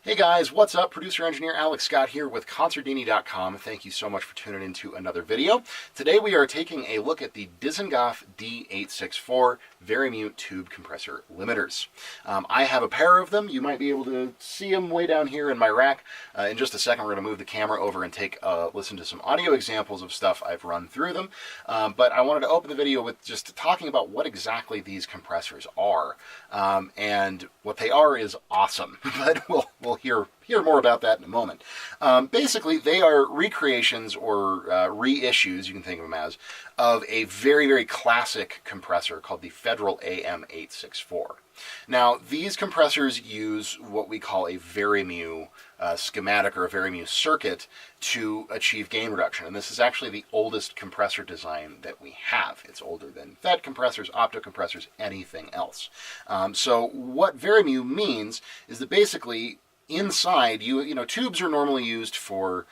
Hey guys, what's up? Producer engineer Alex Scott here with Consordini.com. Thank you so much for tuning into another video. Today we are taking a look at the Dizengoff D864 Vari-mu tube compressor limiters. I have a pair of them. You might be able to see them way down here in my rack. In just a second we're going to move the camera over and take a listen to some audio examples of stuff I've run through them. But I wanted to open the video with just talking about what exactly these compressors are. And what they are is awesome, but we'll hear more about that in a moment. Basically, they are recreations or reissues, you can think of them as, of a very, very classic compressor called the Federal AM864. Now, these compressors use what we call a Vari-mu schematic or a Vari-mu circuit to achieve gain reduction. And this is actually the oldest compressor design that we have. It's older than FET compressors, opto compressors, anything else. So what Vari-mu means is that basically inside, you know, tubes are normally used for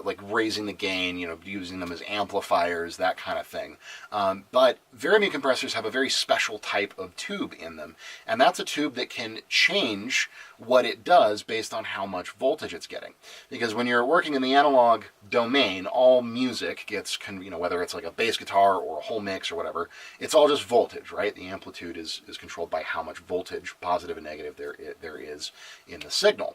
like raising the gain, you know, using them as amplifiers, that kind of thing. But Vari-mu compressors have a very special type of tube in them, and that's a tube that can change what it does based on how much voltage it's getting. Because when you're working in the analog domain, all music gets, you know, whether it's like a bass guitar or a whole mix or whatever, it's all just voltage, right? The amplitude is controlled by how much voltage, positive and negative, there is in the signal.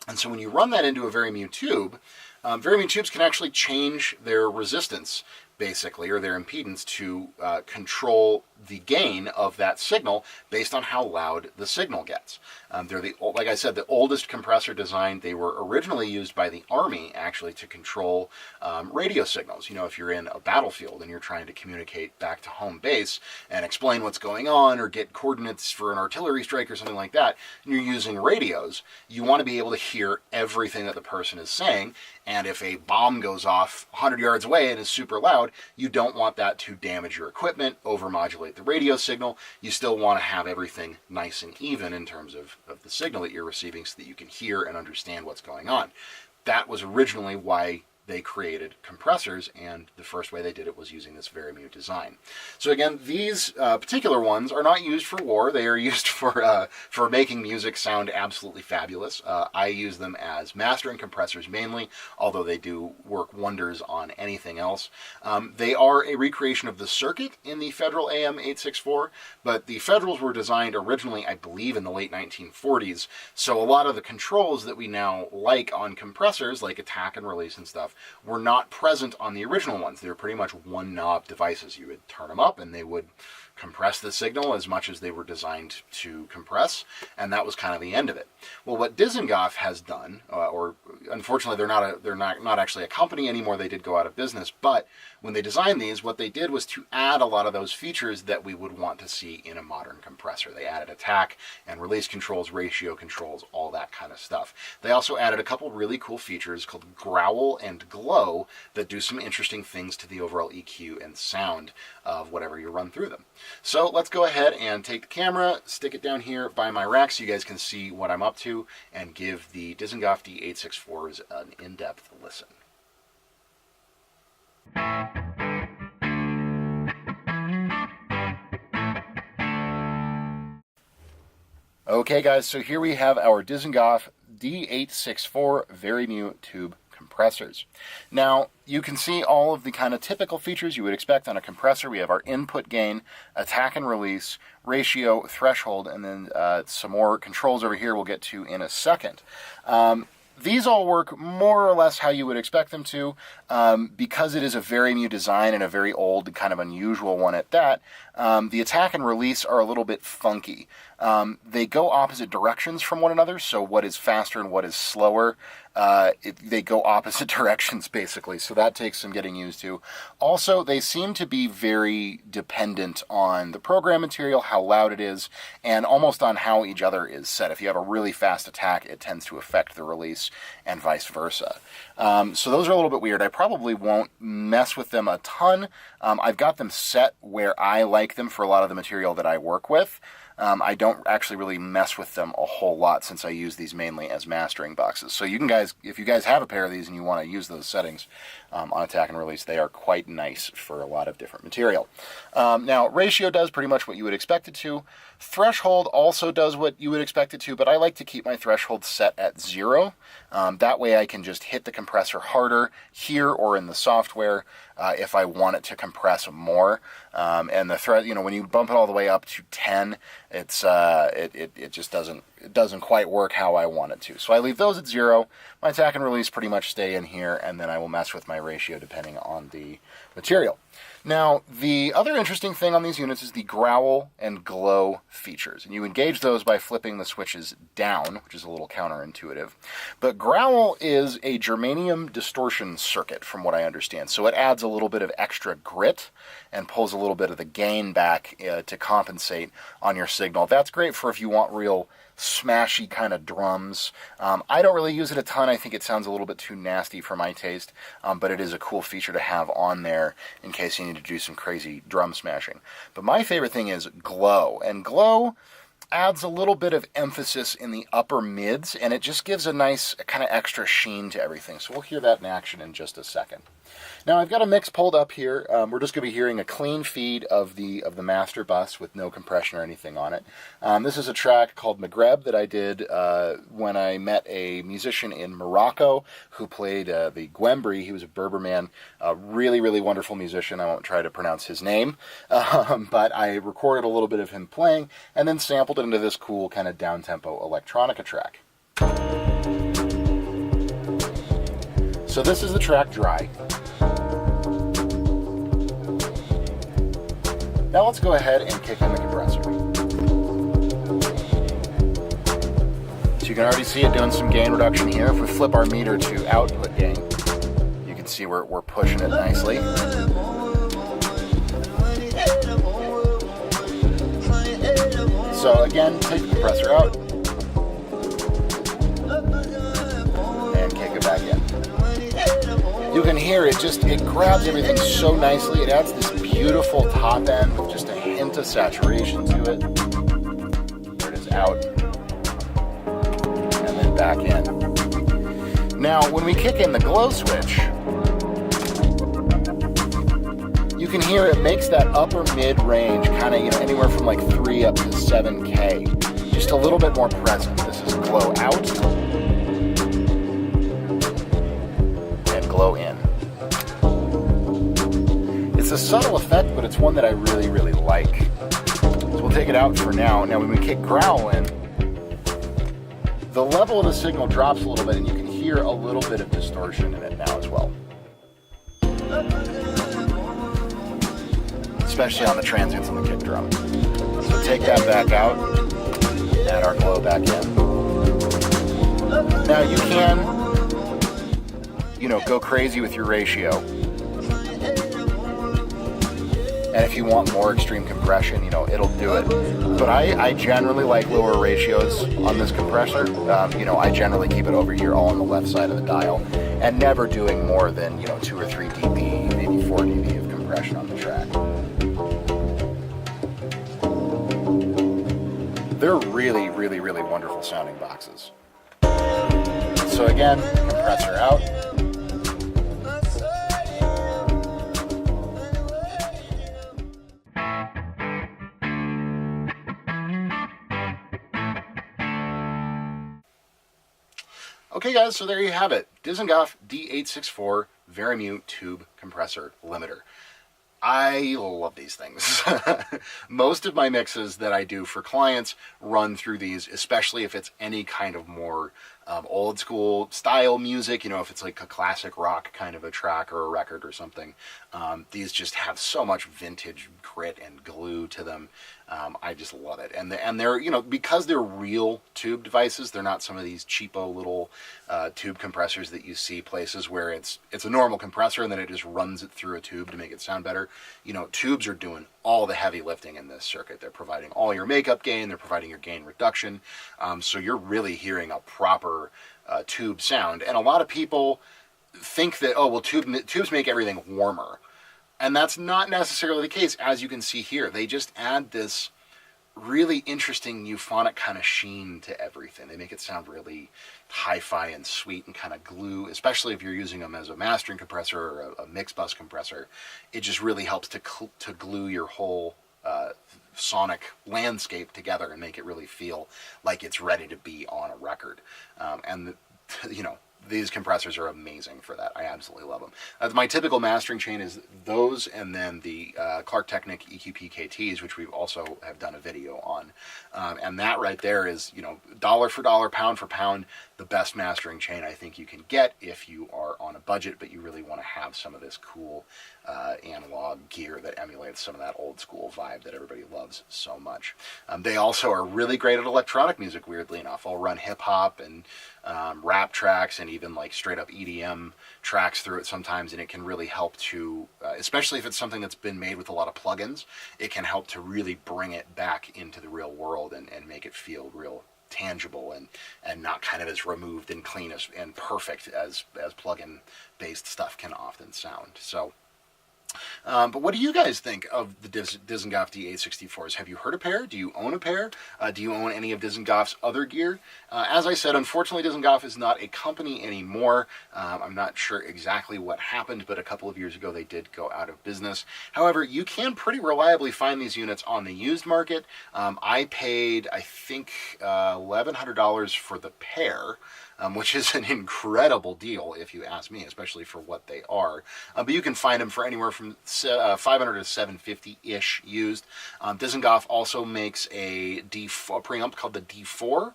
And so when you run that into a Vari-mu tube, Vari-mu tubes can actually change their resistance, basically, or their impedance to control the gain of that signal based on how loud the signal gets. They're like I said, the oldest compressor design. They were originally used by the Army, actually, to control radio signals. You know, if you're in a battlefield and you're trying to communicate back to home base and explain what's going on or get coordinates for an artillery strike or something like that, and you're using radios, you want to be able to hear everything that the person is saying. And if a bomb goes off 100 yards away and is super loud, you don't want that to damage your equipment, overmodulate the radio signal. You still want to have everything nice and even in terms of the signal that you're receiving so that you can hear and understand what's going on. That was originally why they created compressors, and the first way they did it was using this Vari-mu design. So again, these particular ones are not used for war. They are used for making music sound absolutely fabulous. I use them as mastering compressors mainly, although they do work wonders on anything else. They are a recreation of the circuit in the Federal AM864, but the Federals were designed originally, I believe, in the late 1940s, so a lot of the controls that we now like on compressors, like attack and release and stuff, were not present on the original ones. They were pretty much one knob devices. You would turn them up and they would compress the signal as much as they were designed to compress, and that was kind of the end of it. Well, what Dizengoff has done, or unfortunately they're not actually a company anymore, they did go out of business, but when they designed these, what they did was to add a lot of those features that we would want to see in a modern compressor. They added attack and release controls, ratio controls, all that kind of stuff. They also added a couple really cool features called growl and glow that do some interesting things to the overall EQ and sound of whatever you run through them. So let's go ahead and take the camera, stick it down here by my rack so you guys can see what I'm up to, and give the Dizengoff D864s an in-depth listen. Okay guys, so here we have our Dizengoff D864 Vari-mu tube compressors. Now, you can see all of the kind of typical features you would expect on a compressor. We have our input gain, attack and release, ratio, threshold, and then some more controls over here we'll get to in a second. These all work more or less how you would expect them to, because it is a Vari-mu design and a very old, kind of unusual one at that. The attack and release are a little bit funky. They go opposite directions from one another, so what is faster and what is slower, they go opposite directions basically, so that takes some getting used to. Also, they seem to be very dependent on the program material, how loud it is, and almost on how each other is set. If you have a really fast attack, it tends to affect the release, and vice versa. So those are a little bit weird. I probably won't mess with them a ton. I've got them set where I like them for a lot of the material that I work with. I don't actually really mess with them a whole lot since I use these mainly as mastering boxes. So you can guys, if you guys have a pair of these and you want to use those settings on attack and release, they are quite nice for a lot of different material. Now, ratio does pretty much what you would expect it to. Threshold also does what you would expect it to, but I like to keep my threshold set at 0. That way I can just hit the compressor harder here or in the software if I want it to compress more. And the thread, you know, when you bump it all the way up to 10, it just doesn't quite work how I want it to. So I leave those at 0. My attack and release pretty much stay in here, and then I will mess with my ratio depending on the material. Now, the other interesting thing on these units is the growl and glow features. And you engage those by flipping the switches down, which is a little counterintuitive. But growl is a germanium distortion circuit, from what I understand. So it adds a little bit of extra grit and pulls a little bit of the gain back to compensate on your signal. That's great for if you want real smashy kind of drums. I don't really use it a ton. I think it sounds a little bit too nasty for my taste, but it is a cool feature to have on there in case you need to do some crazy drum smashing. But my favorite thing is glow, and glow adds a little bit of emphasis in the upper mids, and it just gives a nice kind of extra sheen to everything. So we'll hear that in action in just a second. Now I've got a mix pulled up here. We're just going to be hearing a clean feed of the master bus with no compression or anything on it. This is a track called Maghreb that I did when I met a musician in Morocco who played the Gwembri. He was a Berber man, a really, really wonderful musician. I won't try to pronounce his name, but I recorded a little bit of him playing and then sampled it into this cool kind of down-tempo electronica track. So this is the track Dry. Now let's go ahead and kick in the compressor. So you can already see it doing some gain reduction here. If we flip our meter to output gain, you can see we're pushing it nicely. So again, take the compressor out and kick it back in. You can hear it grabs everything so nicely. It adds this beautiful top end with just a hint of saturation to it. There it is, out. And then back in. Now, when we kick in the glow switch, you can hear it makes that upper mid range kind of, anywhere from like 3 up to 7K. Just a little bit more present. This is glow out. Glow in. It's a subtle effect, but it's one that I really, really like. So we'll take it out for now. Now when we kick growl in, the level of the signal drops a little bit and you can hear a little bit of distortion in it now as well. Especially on the transients on the kick drum. So take that back out, add our glow back in. Now you can go crazy with your ratio. And if you want more extreme compression, it'll do it. But I generally like lower ratios on this compressor. I generally keep it over here all on the left side of the dial and never doing more than, 2 or 3 dB, maybe 4 dB of compression on the track. They're really, really, really wonderful sounding boxes. So again, compressor out. Okay guys, so there you have it. Dizengoff D864 Vari-mu tube compressor limiter. I love these things. Most of my mixes that I do for clients run through these, especially if it's any kind of more old school style music, if it's like a classic rock kind of a track or a record or something. These just have so much vintage grit and glue to them. I just love it. And they're, because they're real tube devices, they're not some of these cheapo little tube compressors that you see places where it's a normal compressor and then it just runs it through a tube to make it sound better. Tubes are doing all the heavy lifting in this circuit. They're providing all your makeup gain, they're providing your gain reduction. So you're really hearing a proper tube sound. And a lot of people think that, oh, well, tubes make everything warmer. And that's not necessarily the case, as you can see here. They just add this really interesting euphonic kind of sheen to everything. They make it sound really hi-fi and sweet and kind of glue, especially if you're using them as a mastering compressor or a mix bus compressor. It just really helps to glue your whole sonic landscape together and make it really feel like it's ready to be on a record. These compressors are amazing for that. I absolutely love them. My typical mastering chain is those, and then the Clark Technic EQP KTs, which we also have done a video on. And that right there is, dollar for dollar, pound for pound, the best mastering chain I think you can get if you are on a budget, but you really want to have some of this cool analog gear that emulates some of that old school vibe that everybody loves so much. They also are really great at electronic music, weirdly enough. I'll run hip-hop and rap tracks and even like straight up EDM tracks through it sometimes, and it can really help to, especially if it's something that's been made with a lot of plugins, it can help to really bring it back into the real world and make it feel real tangible and not kind of as removed and clean and perfect as plugin based stuff can often sound. So but what do you guys think of the Dizengoff D864s? Have you heard a pair? Do you own a pair? Do you own any of Dizengoff's other gear? As I said, unfortunately, Dizengoff is not a company anymore. I'm not sure exactly what happened, but a couple of years ago they did go out of business. However, you can pretty reliably find these units on the used market. I paid, I think, $1,100 for the pair. Which is an incredible deal if you ask me, especially for what they are. But you can find them for anywhere from $500 to $750-ish used. Dizengoff also makes a preamp called the D4,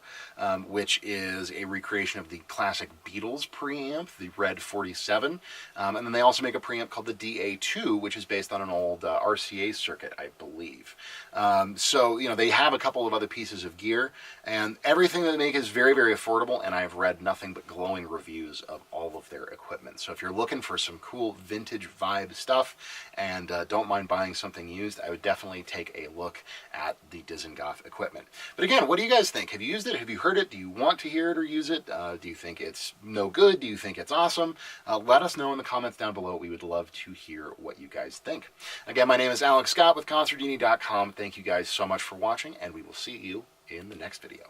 which is a recreation of the classic Beatles preamp, the Red 47. And then they also make a preamp called the DA2, which is based on an old RCA circuit, I believe. So, they have a couple of other pieces of gear, and everything that they make is very, very affordable, and I've read nothing but glowing reviews of all of their equipment. So if you're looking for some cool vintage vibe stuff and don't mind buying something used, I would definitely take a look at the Dizengoff equipment. But again, what do you guys think? Have you used it? Have you heard it? Do you want to hear it or use it? Do you think it's no good? Do you think it's awesome? Let us know in the comments down below. We would love to hear what you guys think. Again, my name is Alex Scott with Consordini.com. Thank you guys so much for watching, and we will see you in the next video.